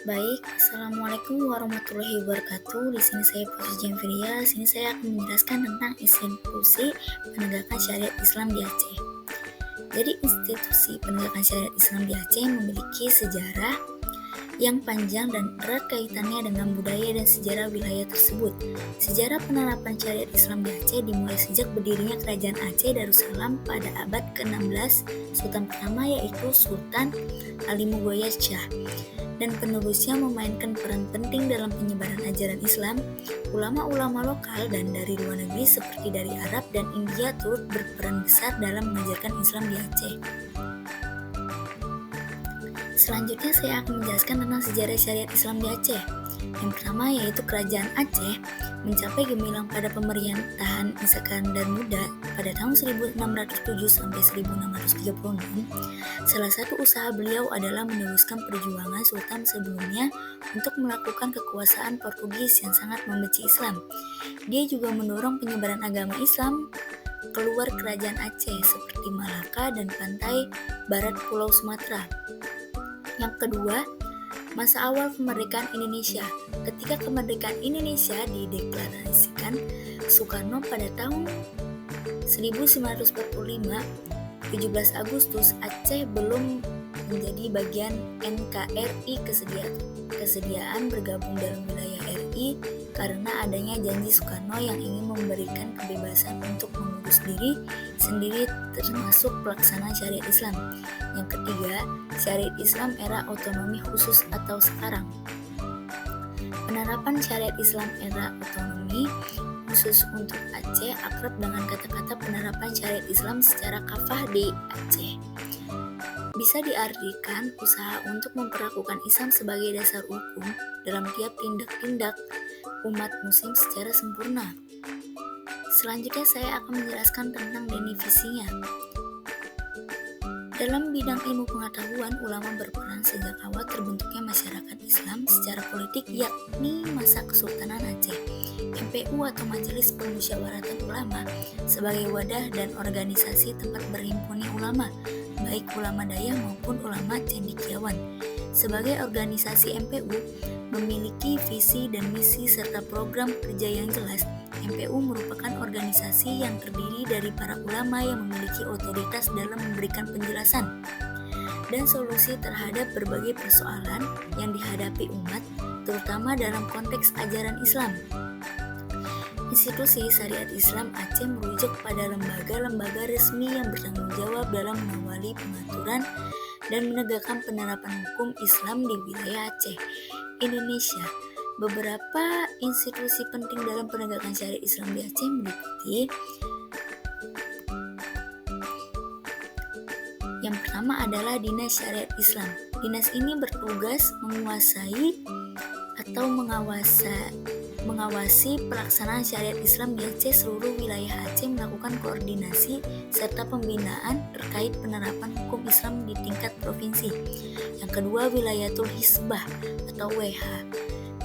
Baik, Assalamualaikum warahmatullahi wabarakatuh. Di sini saya Putri Jemfiria. Di sini saya akan menjelaskan tentang institusi penegakan syariat Islam di Aceh. Jadi, institusi penegakan syariat Islam di Aceh memiliki sejarah yang panjang dan erat kaitannya dengan budaya dan sejarah wilayah tersebut. Sejarah penerapan syariat Islam di Aceh dimulai sejak berdirinya Kerajaan Aceh Darussalam pada abad ke-16. Sultan pertama yaitu Sultan Halimugoya Shah dan penerusnya memainkan peran penting dalam penyebaran ajaran Islam. Ulama-ulama lokal dan dari luar negeri seperti dari Arab dan India turut berperan besar dalam mengajarkan Islam di Aceh. Selanjutnya saya akan menjelaskan tentang sejarah syariat Islam di Aceh. Yang pertama yaitu Kerajaan Aceh mencapai gemilang pada pemerintahan Iskandar Muda pada tahun 1607 sampai 1636. Salah satu usaha beliau adalah meneruskan perjuangan sultan sebelumnya untuk melakukan kekuasaan Portugis yang sangat membenci Islam. Dia juga mendorong penyebaran agama Islam keluar Kerajaan Aceh seperti Malaka dan pantai barat Pulau Sumatera. Yang kedua, masa awal kemerdekaan Indonesia. Ketika kemerdekaan Indonesia dideklarasikan Soekarno pada tahun 1945, 17 Agustus, Aceh belum menjadi bagian NKRI. Kesediaan bergabung dalam wilayah RI karena adanya janji Soekarno yang ingin memberikan kebebasan untuk mengurus diri sendiri termasuk pelaksanaan syariat Islam. Yang ketiga, syariat Islam era otonomi khusus atau sekarang. Penerapan syariat Islam era otonomi khusus untuk Aceh akrab dengan kata-kata penerapan syariat Islam secara kafah di Aceh. Bisa diartikan usaha untuk memperlakukan Islam sebagai dasar hukum dalam tiap tindak-tindak umat muslim secara sempurna. Selanjutnya saya akan menjelaskan tentang definisinya. Dalam bidang ilmu pengetahuan, ulama berperan sejak awal terbentuknya masyarakat Islam secara politik yakni masa Kesultanan Aceh. MPU atau Majelis Permusyawaratan Ulama sebagai wadah dan organisasi tempat berhimpunnya ulama, baik ulama Dayak maupun ulama cendekiawan. Sebagai organisasi MPU memiliki visi dan misi serta program kerja yang jelas. MPU merupakan organisasi yang terdiri dari para ulama yang memiliki otoritas dalam memberikan penjelasan dan solusi terhadap berbagai persoalan yang dihadapi umat, terutama dalam konteks ajaran Islam. Institusi Syariat Islam Aceh merujuk pada lembaga-lembaga resmi yang bertanggung jawab dalam mengawali pengaturan dan menegakkan penerapan hukum Islam di wilayah Aceh, Indonesia. Beberapa institusi penting dalam penegakan syariat Islam di Aceh meliputi: yang pertama adalah Dinas Syariat Islam. Dinas ini bertugas menguasai atau mengawasi pelaksanaan syariat Islam di Aceh. Seluruh wilayah Aceh melakukan koordinasi serta pembinaan terkait penerapan hukum Islam di tingkat provinsi. Yang kedua, Wilayatul Hizbah atau WH.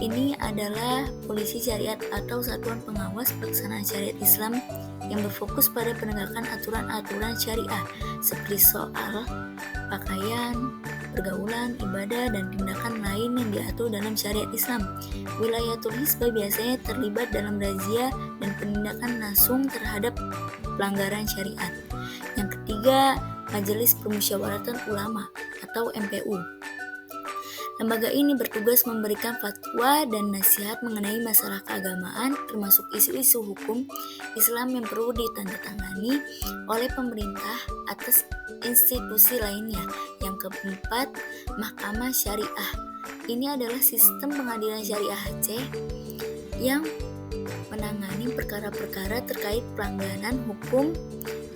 Ini adalah polisi syariat atau satuan pengawas pelaksanaan syariat Islam yang berfokus pada penegakan aturan-aturan syariah seperti soal pakaian, pergaulan, ibadah, dan tindakan lain yang diatur dalam syariat Islam. Wilayatul Hizbah biasanya terlibat dalam razia dan penindakan langsung terhadap pelanggaran syariat. Yang ketiga, Majelis Permusyawaratan Ulama atau MPU. Lembaga ini bertugas memberikan fatwa dan nasihat mengenai masalah keagamaan, termasuk isu-isu hukum Islam yang perlu ditandatangani oleh pemerintah atas institusi lainnya. Yang keempat, Mahkamah Syariah. Ini adalah sistem pengadilan syariah Aceh yang menangani perkara-perkara terkait pelanggaran hukum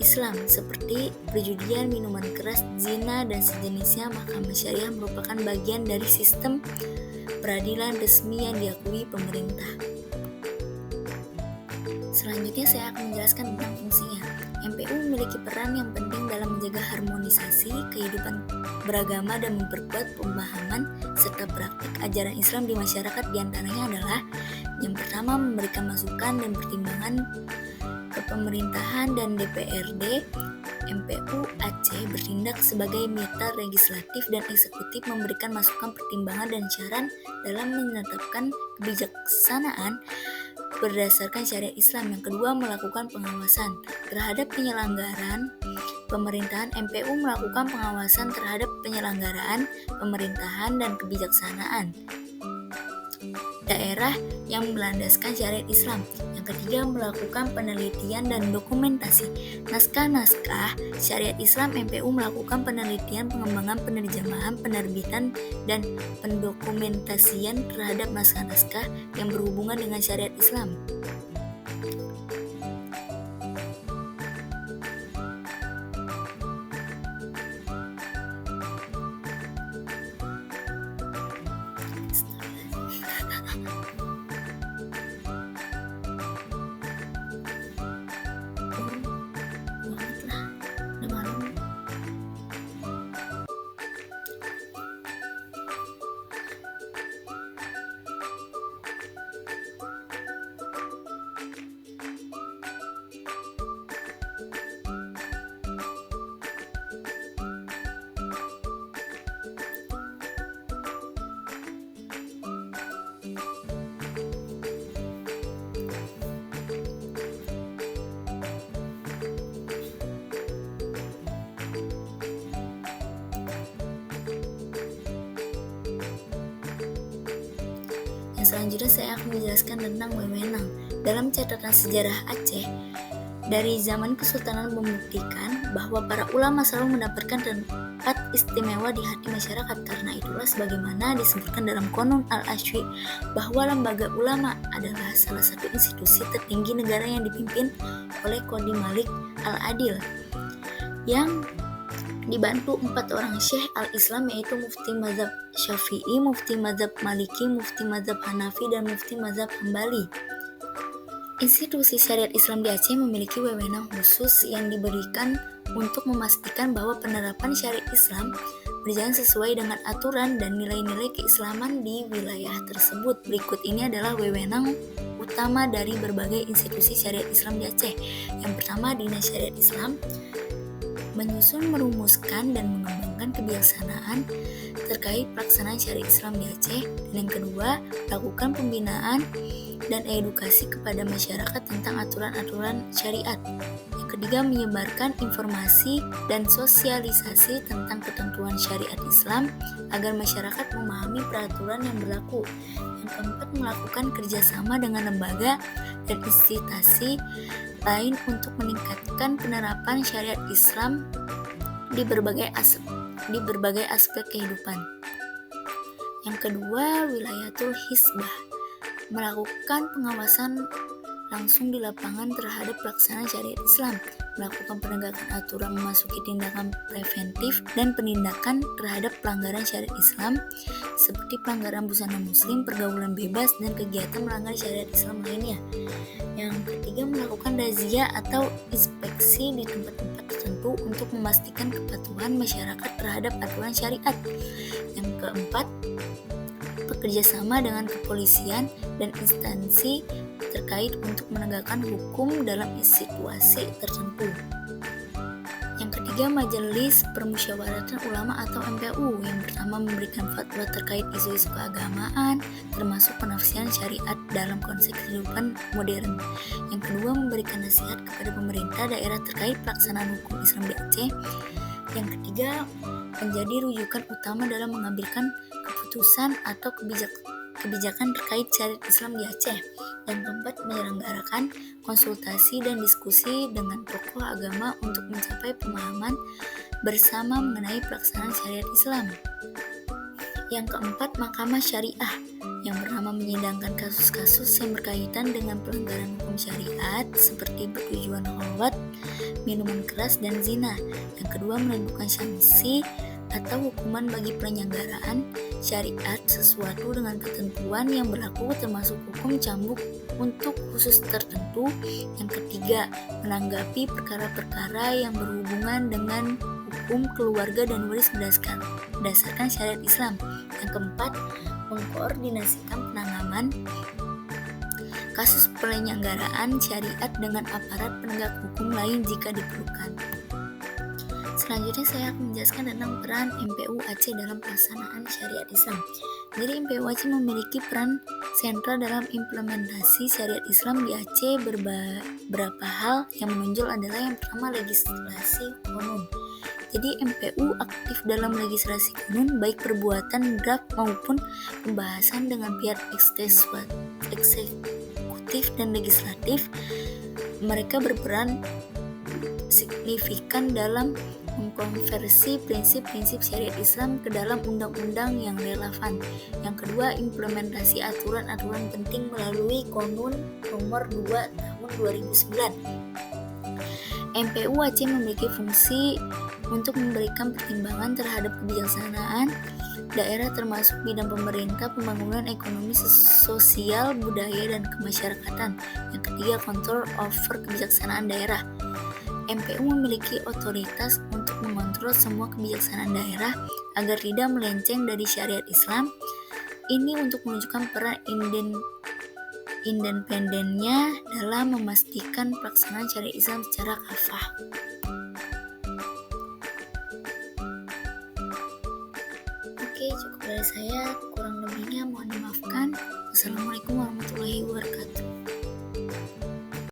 Islam seperti perjudian, minuman keras, zina, dan sejenisnya. Mahkamah Syariah merupakan bagian dari sistem peradilan resmi yang diakui pemerintah. Selanjutnya saya akan menjelaskan tentang fungsinya. MPU memiliki peran yang penting dalam menjaga harmonisasi kehidupan beragama dan memperkuat pemahaman serta praktik ajaran Islam di masyarakat. Di antaranya adalah yang pertama, memberikan masukan dan pertimbangan Kepemerintahan dan DPRD MPU Aceh bertindak sebagai mitra legislatif dan eksekutif, memberikan masukan, pertimbangan, dan saran dalam menetapkan kebijaksanaan berdasarkan syariat Islam. Yang kedua, melakukan pengawasan terhadap penyelenggaraan pemerintahan. MPU melakukan pengawasan terhadap penyelenggaraan pemerintahan dan kebijaksanaan daerah yang berlandaskan syariat Islam. Yang ketiga, melakukan penelitian dan dokumentasi naskah-naskah syariat Islam. MPU melakukan penelitian, pengembangan, penerjemahan, penerbitan, dan pendokumentasian terhadap naskah-naskah yang berhubungan dengan syariat Islam. Selanjutnya saya akan menjelaskan tentang wewenang. Dalam catatan sejarah Aceh, dari zaman Kesultanan membuktikan bahwa para ulama selalu mendapatkan tempat istimewa di hati masyarakat. Karena itulah sebagaimana disebutkan dalam Qonun Al-Ashwi bahwa lembaga ulama adalah salah satu institusi tertinggi negara yang dipimpin oleh Qadi Malik Al-Adil yang dibantu 4 orang syekh al-Islam, yaitu mufti mazhab Syafi'i, mufti mazhab Maliki, mufti mazhab Hanafi, dan mufti mazhab Hambali. Institusi syariat Islam di Aceh memiliki wewenang khusus yang diberikan untuk memastikan bahwa penerapan syariat Islam berjalan sesuai dengan aturan dan nilai-nilai keislaman di wilayah tersebut. Berikut ini adalah wewenang utama dari berbagai institusi syariat Islam di Aceh. Yang pertama, Dinas Syariat Islam menyusun, merumuskan, dan mengembangkan kebijaksanaan terkait pelaksanaan syariat Islam di Aceh. Dan yang kedua, lakukan pembinaan dan edukasi kepada masyarakat tentang aturan-aturan syariat. Yang ketiga, menyebarkan informasi dan sosialisasi tentang ketentuan syariat Islam agar masyarakat memahami peraturan yang berlaku. Yang keempat, melakukan kerjasama dengan lembaga dan institusi lain untuk meningkatkan penerapan syariat Islam di berbagai aspek kehidupan. Yang kedua, wilayatul hisbah, melakukan pengawasan langsung di lapangan terhadap pelaksanaan syariat Islam, melakukan penegakan aturan, memasuki tindakan preventif dan penindakan terhadap pelanggaran syariat Islam seperti pelanggaran busana muslim, pergaulan bebas, dan kegiatan melanggar syariat Islam lainnya. Yang ketiga, melakukan razia atau inspeksi di tempat-tempat tertentu untuk memastikan kepatuhan masyarakat terhadap aturan syariat. Yang keempat, bekerja sama dengan kepolisian dan instansi terkait untuk menegakkan hukum dalam situasi tertentu. Yang ketiga, Majelis Permusyawaratan Ulama atau MPU yang pertama memberikan fatwa terkait isu-isu keagamaan termasuk penafsiran syariat dalam konteks kehidupan modern. Yang kedua, memberikan nasihat kepada pemerintah daerah terkait pelaksanaan hukum Islam di Aceh. Yang ketiga, menjadi rujukan utama dalam mengambilkan keputusan atau kebijakan terkait syariat Islam di Aceh. Yang keempat, menyelenggarakan konsultasi dan diskusi dengan tokoh agama untuk mencapai pemahaman bersama mengenai pelaksanaan syariat Islam. Yang keempat, Mahkamah Syariah yang bernama menyidangkan kasus-kasus yang berkaitan dengan pelanggaran hukum syariat seperti pertujuan khalwat, minuman keras, dan zina. Yang kedua, menentukan sanksi atau hukuman bagi penyelenggaraan syariat sesuatu dengan ketentuan yang berlaku termasuk hukum cambuk untuk khusus tertentu. Yang ketiga, menanggapi perkara-perkara yang berhubungan dengan hukum keluarga dan waris berdasarkan syariat Islam. Yang keempat, mengkoordinasikan penanganan kasus penyelenggaraan syariat dengan aparat penegak hukum lain jika diperlukan. Selanjutnya saya akan menjelaskan tentang peran MPU Aceh dalam pelaksanaan syariat Islam. Jadi MPU Aceh memiliki peran sentral dalam implementasi syariat Islam di Aceh. Beberapa hal yang menonjol adalah yang pertama legislasi konun. Jadi MPU aktif dalam legislasi konun baik perbuatan draft maupun pembahasan dengan pihak eksekutif dan legislatif. Mereka berperan signifikan dalam mengkonversi prinsip-prinsip syariat Islam ke dalam undang-undang yang relevan. Yang kedua, implementasi aturan-aturan penting melalui Konun Nomor 2 Tahun 2009. MPU Aceh memiliki fungsi untuk memberikan pertimbangan terhadap kebijaksanaan daerah termasuk bidang pemerintah, pembangunan ekonomi, sosial, budaya, dan kemasyarakatan. Yang ketiga, kontrol over kebijaksanaan daerah. MPU memiliki otoritas untuk mengontrol semua kebijaksanaan daerah agar tidak melenceng dari syariat Islam. Ini untuk menunjukkan peran independennya dalam memastikan pelaksanaan syariat Islam secara kafah. Oke, cukup dari saya. Kurang lebihnya mohon dimaafkan. Wassalamualaikum warahmatullahi wabarakatuh.